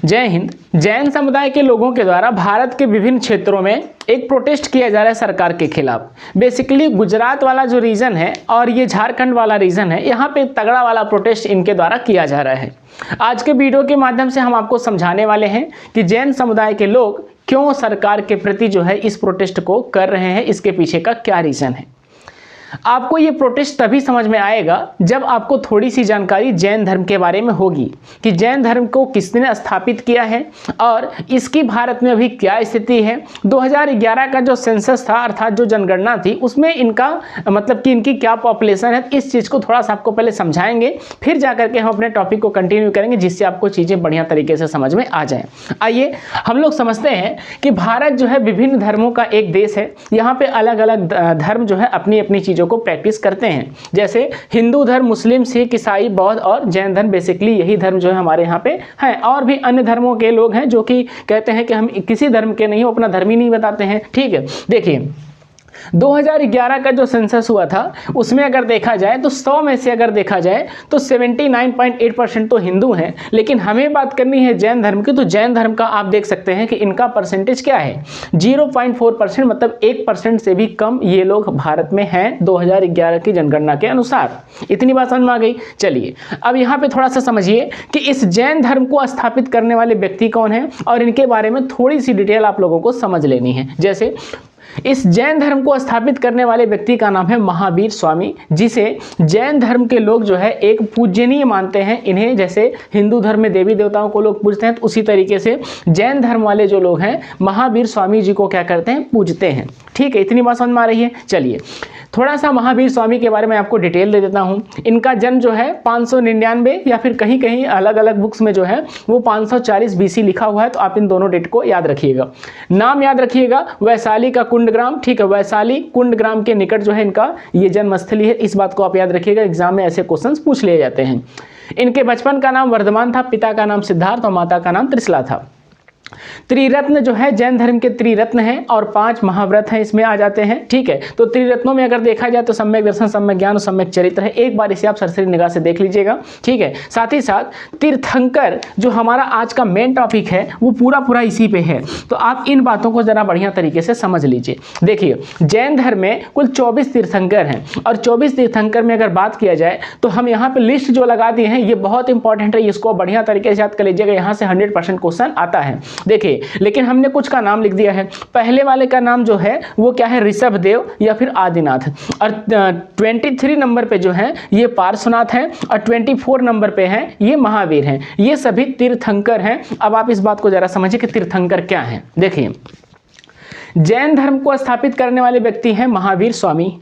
जय हिंद। जैन समुदाय के लोगों के द्वारा भारत के विभिन्न क्षेत्रों में एक प्रोटेस्ट किया जा रहा है सरकार के खिलाफ। बेसिकली गुजरात वाला जो रीजन है और ये झारखंड वाला रीजन है, यहाँ पे तगड़ा वाला प्रोटेस्ट इनके द्वारा किया जा रहा है। आज के वीडियो के माध्यम से हम आपको समझाने वाले हैं कि जैन समुदाय के लोग क्यों सरकार के प्रति जो है इस प्रोटेस्ट को कर रहे हैं, इसके पीछे का क्या रीजन है। आपको ये प्रोटेस्ट तभी समझ में आएगा जब आपको थोड़ी सी जानकारी जैन धर्म के बारे में होगी कि जैन धर्म को किसने स्थापित किया है और इसकी भारत में अभी क्या स्थिति है। 2011 का जो सेंसस था अर्थात जो जनगणना थी उसमें इनका मतलब कि इनकी क्या पॉपुलेशन है, इस चीज़ को थोड़ा सा आपको पहले समझाएंगे, फिर जाकर के हम अपने टॉपिक को कंटिन्यू करेंगे जिससे आपको चीज़ें बढ़िया तरीके से समझ में आ जाएँ। आइए हम लोग समझते हैं कि भारत जो है विभिन्न धर्मों का एक देश है। यहाँ पर अलग अलग धर्म जो है अपनी अपनी चीज़ों को प्रैक्टिस करते हैं। जैसे हिंदू धर्म, मुस्लिम, सिख, ईसाई, बौद्ध और जैन धर्म, बेसिकली यही धर्म जो है हमारे यहाँ पे हैं। और भी अन्य धर्मों के लोग हैं जो कि कहते हैं कि हम किसी धर्म के नहीं हो, अपना धर्म ही नहीं बताते हैं। ठीक है, देखिए 2011 का जो सेंसस हुआ था उसमें अगर देखा जाए तो 100 में से अगर देखा जाए तो 79.8% तो हिंदू हैं, लेकिन हमें बात करनी है जैन धर्म की। तो जैन धर्म का आप देख सकते हैं कि इनका परसेंटेज क्या है, 0.4%, मतलब 1% से भी कम ये लोग भारत में हैं 2011 की जनगणना के अनुसार। इतनी बात समझ में आ गई। चलिए अब यहाँ पे थोड़ा सा समझिए कि इस जैन धर्म को स्थापित करने वाले व्यक्ति कौन है और इनके बारे में थोड़ी सी डिटेल आप लोगों को समझ लेनी है। जैसे इस जैन धर्म को स्थापित करने वाले व्यक्ति का नाम है महावीर स्वामी, जिसे जैन धर्म के लोग जो है एक पूजनीय मानते हैं। इन्हें जैसे हिंदू धर्म में देवी देवताओं को लोग पूजते हैं, तो उसी तरीके से जैन धर्म वाले जो लोग हैं महावीर स्वामी जी को क्या करते हैं, पूजते हैं। ठीक है, इतनी बात समझ में आ रही है। चलिए थोड़ा सा महावीर स्वामी के बारे में आपको डिटेल दे देता हूँ। इनका जन्म जो है 599 या फिर कहीं कहीं अलग अलग बुक्स में जो है वो 540 BC लिखा हुआ है, तो आप इन दोनों डेट को याद रखिएगा। नाम याद रखिएगा, वैशाली का कुंडग्राम। ठीक है, वैशाली कुंडग्राम के निकट जो है इनका ये जन्मस्थली है। इस बात को आप याद रखिएगा, एग्जाम में ऐसे क्वेश्चंस पूछ लिए जाते हैं। इनके बचपन का नाम वर्धमान था, पिता का नाम सिद्धार्थ और माता का नाम त्रिशला था। त्रिरत्न जो है जैन धर्म के त्रिरत्न हैं और 5 महाव्रत हैं, इसमें आ जाते हैं। ठीक है, तो त्रिरत्नों में अगर देखा जाए तो सम्यक दर्शन, सम्यक ज्ञान और सम्यक चरित्र है। एक बार इसे आप सरसरी निगाह से देख लीजिएगा। ठीक है, साथ ही साथ तीर्थंकर जो हमारा आज का मेन टॉपिक है वो पूरा इसी पे है, तो आप इन बातों को जरा बढ़िया तरीके से समझ लीजिए। देखिए जैन धर्म में कुल 24 तीर्थंकर हैं और 24 तीर्थंकर में अगर बात किया जाए तो हम यहाँ पे लिस्ट जो लगा दिए हैं ये बहुत इंपॉर्टेंट है, इसको बढ़िया तरीके से याद कर लीजिएगा, यहाँ से 100% क्वेश्चन आता है। देखिए लेकिन हमने कुछ का नाम लिख दिया है। पहले वाले का नाम जो है वो क्या है, ऋषभ देव या फिर आदिनाथ। और 23 नंबर पे जो है ये पार्श्वनाथ हैं और 24 नंबर पे हैं ये महावीर हैं। ये सभी तीर्थंकर हैं। अब आप इस बात को जरा समझिए कि तीर्थंकर क्या है। देखिए जैन धर्म को स्थापित करने वाले व्यक्ति हैं महावीर स्वामी,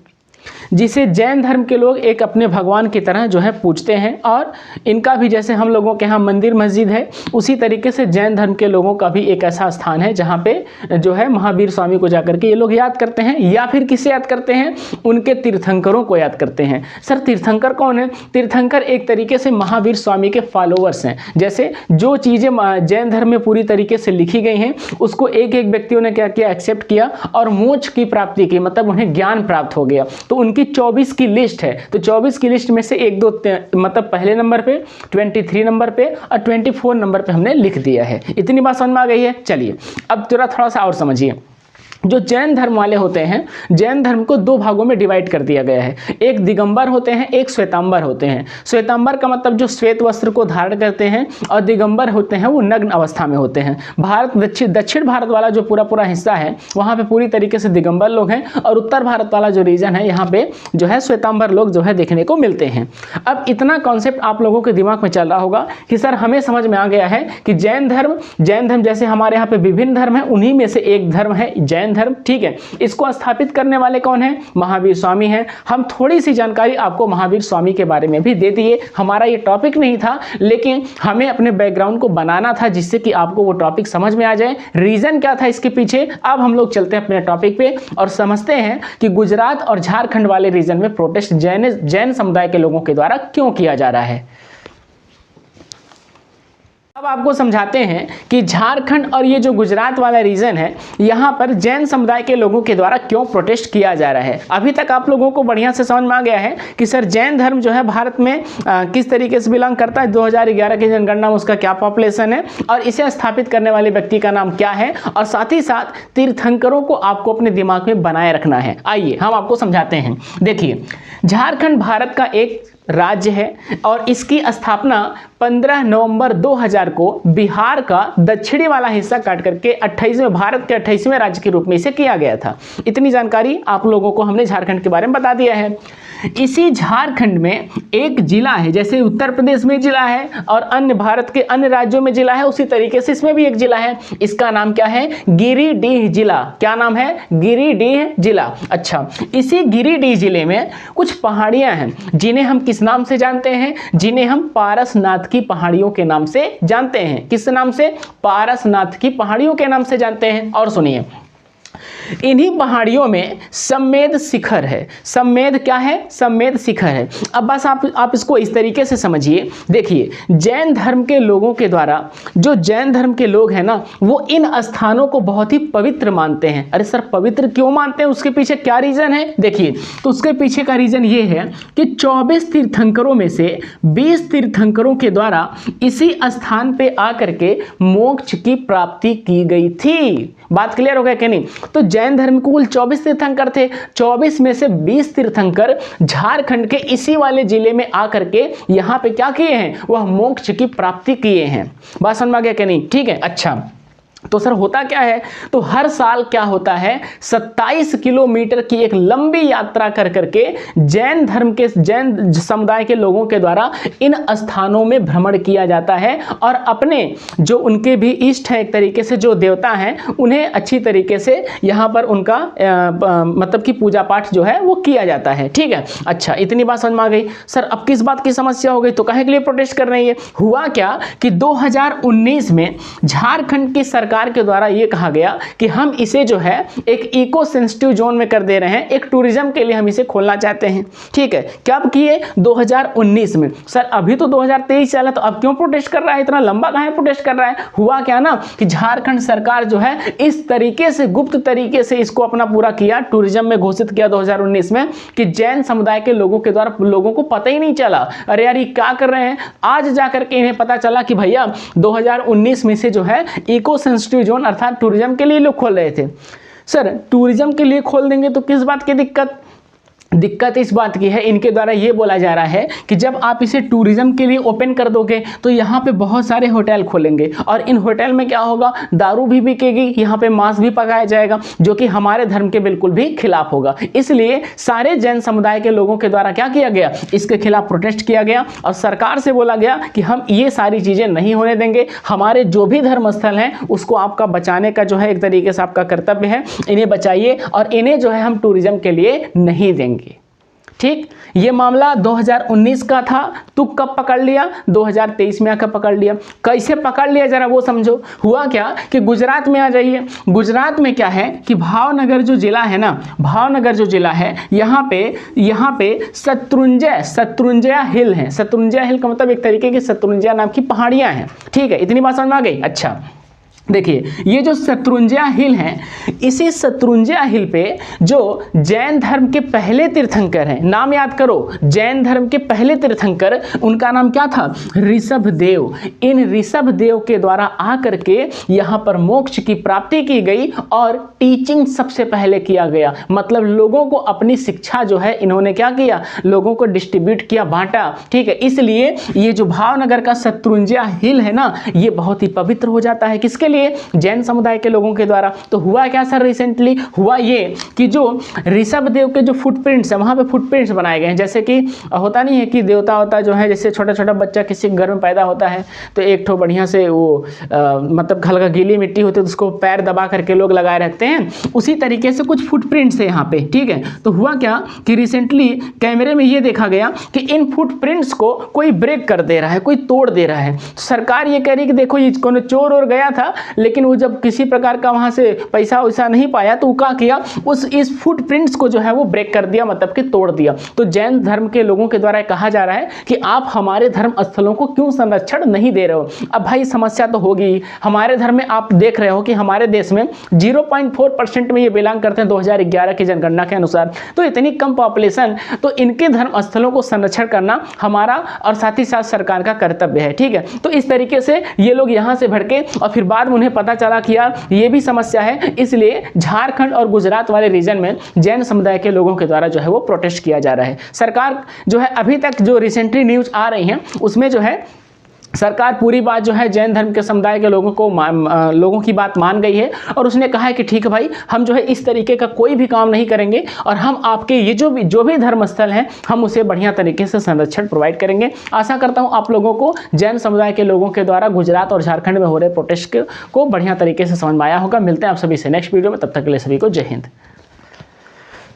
जिसे जैन धर्म के लोग एक अपने भगवान की तरह जो है पूजते हैं। और इनका भी जैसे हम लोगों के यहाँ मंदिर मस्जिद है, उसी तरीके से जैन धर्म के लोगों का भी एक ऐसा स्थान है जहाँ पे जो है महावीर स्वामी को जाकर के ये लोग याद करते हैं। या फिर किसे याद करते हैं, उनके तीर्थंकरों को याद करते हैं। सर तीर्थंकर कौन है? तीर्थंकर एक तरीके से महावीर स्वामी के फॉलोअर्स हैं। जैसे जो चीज़ें जैन धर्म में पूरी तरीके से लिखी गई हैं उसको एक एक व्यक्तियों ने क्या किया, एक्सेप्ट किया और मोक्ष की प्राप्ति की, मतलब उन्हें ज्ञान प्राप्त हो गया। तो उनकी 24 की लिस्ट है, तो 24 की लिस्ट में से 1 2 मतलब पहले नंबर पे, 23 नंबर पे और 24 नंबर पे हमने लिख दिया है। इतनी बात समझ में आ गई है। चलिए अब थोड़ा सा और समझिए। जो जैन धर्म वाले होते हैं, जैन धर्म को 2 भागों में डिवाइड कर दिया गया है। एक दिगंबर होते हैं, एक श्वेतांबर होते हैं। श्वेतांबर का मतलब जो श्वेत वस्त्र को धारण करते हैं और दिगंबर होते हैं वो नग्न अवस्था में होते हैं। भारत दक्षिण भारत वाला जो पूरा हिस्सा है वहाँ पे पूरी तरीके से दिगंबर लोग हैं और उत्तर भारत वाला जो रीजन है यहाँ पे जो है श्वेतांबर लोग जो है देखने को मिलते हैं। अब इतना कॉन्सेप्ट आप लोगों के दिमाग में चल रहा होगा कि सर हमें समझ में आ गया है कि जैन धर्म जैसे हमारे यहाँ पे विभिन्न धर्म है, उन्हीं में से एक धर्म है जैन धर्म। ठीक है, इसको स्थापित करने वाले कौन है? महावीर स्वामी हैं। हम थोड़ी सी जानकारी आपको महावीर स्वामी के बारे में भी दे दिए। हमारा ये टॉपिक नहीं था, लेकिन हमें अपने बैकग्राउंड को बनाना था जिससे कि आपको वो टॉपिक समझ में आ जाए, रीजन क्या था इसके पीछे। अब हम लोग चलते हैं अपने टॉपिक पे और समझते हैं कि गुजरात और झारखंड वाले रीजन में प्रोटेस्ट जैन समुदाय के लोगों के द्वारा क्यों किया जा रहा है। अब आपको समझाते हैं कि झारखंड और ये जो गुजरात वाला रीजन है, यहाँ पर जैन समुदाय के लोगों के द्वारा क्यों प्रोटेस्ट किया जा रहा है। अभी तक आप लोगों को बढ़िया से समझ में आ गया है कि सर जैन धर्म जो है भारत में किस तरीके से बिलोंग करता है, 2011 की जनगणना में उसका क्या पॉपुलेशन है और इसे स्थापित करने वाले व्यक्ति का नाम क्या है, और साथ ही साथ तीर्थंकरों को आपको अपने दिमाग में बनाए रखना है। आइए हम आपको समझाते हैं। देखिए, झारखंड भारत का एक राज्य है और इसकी स्थापना 15 नवंबर 2000 को बिहार का दक्षिणी वाला हिस्सा काट करके 28वें भारत के 28वें राज्य के रूप में इसे किया गया था। इतनी जानकारी आप लोगों को हमने झारखंड के बारे में बता दिया है। इसी झारखंड में एक जिला है, जैसे उत्तर प्रदेश में जिला है और अन्य भारत के अन्य राज्यों में जिला है, उसी तरीके से इसमें भी एक जिला है। इसका नाम क्या है? गिरिडीह जिला। क्या नाम है? गिरिडीह जिला। अच्छा, इसी गिरिडीह जिले में कुछ पहाड़ियां हैं जिन्हें हम किस नाम से जानते हैं? जिन्हें हम पारसनाथ की पहाड़ियों के नाम से जानते हैं। किस नाम से? पारसनाथ की पहाड़ियों के नाम से जानते हैं। और सुनिए, इन्हीं पहाड़ियों में सम्मेद शिखर है। सम्मेद क्या है? सम्मेद शिखर है। अब बस आप इसको इस तरीके से समझिए। देखिए, जैन धर्म के लोगों के द्वारा, जो जैन धर्म के लोग हैं ना, वो इन स्थानों को बहुत ही पवित्र मानते हैं। अरे सर, पवित्र क्यों मानते हैं? उसके पीछे क्या रीजन है? देखिए, तो उसके पीछे का रीजन ये है कि 24 तीर्थंकरों में से 20 तीर्थंकरों के द्वारा इसी स्थान पे आकर के मोक्ष की प्राप्ति की गई थी। बात क्लियर हो गया कि नहीं? तो जैन धर्म के कुल 24 तीर्थंकर थे। 24 में से 20 तीर्थंकर झारखंड के इसी वाले जिले में आकर के यहाँ पे क्या किए हैं? वह मोक्ष की प्राप्ति किए हैं। बात समझ में आ गया कि नहीं? ठीक है। अच्छा, तो सर होता क्या है? तो हर साल क्या होता है, 27 किलोमीटर की एक लंबी यात्रा कर करके जैन धर्म के, जैन समुदाय के लोगों के द्वारा इन स्थानों में भ्रमण किया जाता है और अपने जो उनके भी इष्ट हैं, एक तरीके से जो देवता हैं, उन्हें अच्छी तरीके से यहाँ पर उनका मतलब कि पूजा पाठ जो है वो किया जाता है। ठीक है। अच्छा, इतनी बात समझ में आ गई। सर अब किस बात की समस्या हो गई? तो काहे के लिए प्रोटेस्ट कर रही है? हुआ क्या कि 2019 में झारखंड की सरकार के द्वारा यह कहा गया कि हम इसे जो है एक इको सेंसिटिव जोन में कर दे रहे हैं, एक टूरिज्म के लिए हम इसे खोलना चाहते हैं। ठीक है। कब किए? 2019 में। सर अभी तो 2023 चला, तो अब क्यों प्रोटेस्ट कर रहा है? इतना लंबा कहां प्रोटेस्ट कर रहा है? हुआ क्या ना कि झारखंड सरकार जो है इस तरीके से, गुप्त तरीके से इसको अपना पूरा किया, टूरिज्म में घोषित किया 2019 में, कि जैन समुदाय के लोगों के द्वारा लोगों को पता ही नहीं चला। अरे यार, ये क्या कर रहे हैं? आज जाकर के इन्हें पता चला कि भैया 2019 में से जो है इको सेंसिटिव जोन अर्थात टूरिज्म के लिए लोग खोल रहे थे। सर टूरिज्म के लिए खोल देंगे तो किस बात की दिक्कत? दिक्कत इस बात की है, इनके द्वारा ये बोला जा रहा है कि जब आप इसे टूरिज्म के लिए ओपन कर दोगे तो यहाँ पे बहुत सारे होटल खोलेंगे और इन होटल में क्या होगा? दारू भी बिकेगी, यहाँ पे मांस भी पकाया जाएगा, जो कि हमारे धर्म के बिल्कुल भी खिलाफ होगा। इसलिए सारे जैन समुदाय के लोगों के द्वारा क्या किया गया? इसके खिलाफ प्रोटेस्ट किया गया और सरकार से बोला गया कि हम ये सारी चीज़ें नहीं होने देंगे। हमारे जो भी धर्म स्थल हैं उसको आपका बचाने का जो है एक तरीके से आपका कर्तव्य है, इन्हें बचाइए और इन्हें जो है हम टूरिज्म के लिए नहीं देंगे। ठीक, ये मामला 2019 का था। तू कब पकड़ लिया? 2023 में आकर पकड़ लिया। कैसे पकड़ लिया जरा वो समझो। हुआ क्या कि गुजरात में आ जाइए। गुजरात में क्या है कि भावनगर जो जिला है ना, भावनगर जो जिला है, यहाँ पे शत्रुंजय हिल है। शत्रुंजय हिल का मतलब एक तरीके की शत्रुंजय नाम की पहाड़ियाँ हैं। ठीक है, इतनी बात समझ में आ गई। अच्छा देखिए, ये जो शत्रुंजय हिल है, इसी शत्रुंजय हिल पे जो जैन धर्म के पहले तीर्थंकर हैं, नाम याद करो, जैन धर्म के पहले तीर्थंकर, उनका नाम क्या था? ऋषभदेव। इन ऋषभदेव के द्वारा आकर के यहाँ पर मोक्ष की प्राप्ति की गई और टीचिंग सबसे पहले किया गया। मतलब लोगों को अपनी शिक्षा जो है इन्होंने क्या किया? लोगों को डिस्ट्रीब्यूट किया, बांटा। ठीक है, इसलिए ये जो भावनगर का शत्रुंजय हिल है ना, ये बहुत ही पवित्र हो जाता है। किसके लिए? जैन समुदाय के लोगों के द्वारा। तो हुआ क्या सर? रिसेंटली हुआ ये कि जो ऋषभदेव के जो फुटप्रिंट्स है, वहां पे फुटप्रिंट्स बनाए गए हैं। जैसे कि होता नहीं है कि देवता होता जो है, जैसे छोटा छोटा बच्चा किसी घर में पैदा होता है तो एक ठो बढ़िया से वो मतलब हल्का गीली मिट्टी होती है तो उसको पैर दबा करके लोग लगाए रखते हैं, उसी तरीके से कुछ फुटप्रिंट्स है यहाँ पे। ठीक है, तो हुआ क्या कि रिसेंटली कैमरे में ये देखा गया कि इन फुटप्रिंट्स को कोई ब्रेक कर दे रहा है, कोई तोड़ दे रहा है। सरकार ये कह रही कि देखो, ये कोनो चोर और गया था लेकिन वो जब किसी प्रकार का वहाँ से पैसा वैसा नहीं पाया तो वो क्या किया, इस फुटप्रिंट्स को जो है वो ब्रेक कर दिया, मतलब कि तोड़ दिया। तो जैन धर्म के लोगों के द्वारा कहा जा रहा है कि आप हमारे धर्म स्थलों को क्यों संरक्षण नहीं दे रहे हो। अब भाई समस्या तो होगी, हमारे धर्म में आप देख रहे हो कि हमारे देश में 0.4% में ये बिलोंग करते हैं 2011 की जनगणना के अनुसार। तो इतनी कम पॉपुलेशन, तो इनके धर्म स्थलों को संरक्षण करना हमारा और साथ ही साथ सरकार का कर्तव्य है। ठीक है, तो इस तरीके से ये लोग यहाँ से भड़के और फिर बाद में उन्हें पता चला कि यार ये भी समस्या है, इसलिए झारखंड और गुजरात वाले रीजन में जैन समुदाय के लोगों के द्वारा जो है वो प्रोटेस्ट किया जा रहा है। सरकार जो है अभी तक जो रिसेंटली न्यूज आ रही हैं उसमें जो है सरकार पूरी बात जो है जैन धर्म के समुदाय के लोगों की बात मान गई है और उसने कहा है कि ठीक है भाई, हम जो है इस तरीके का कोई भी काम नहीं करेंगे और हम आपके ये जो भी धर्म स्थल हैं हम उसे बढ़िया तरीके से संरक्षण प्रोवाइड करेंगे। आशा करता हूँ आप लोगों को जैन समुदाय के लोगों के द्वारा गुजरात और झारखंड में हो रहे प्रोटेस्ट को बढ़िया तरीके से समझ में आया होगा। मिलते हैं आप सभी से नेक्स्ट वीडियो में, तब तक के लिए सभी को जय हिंद।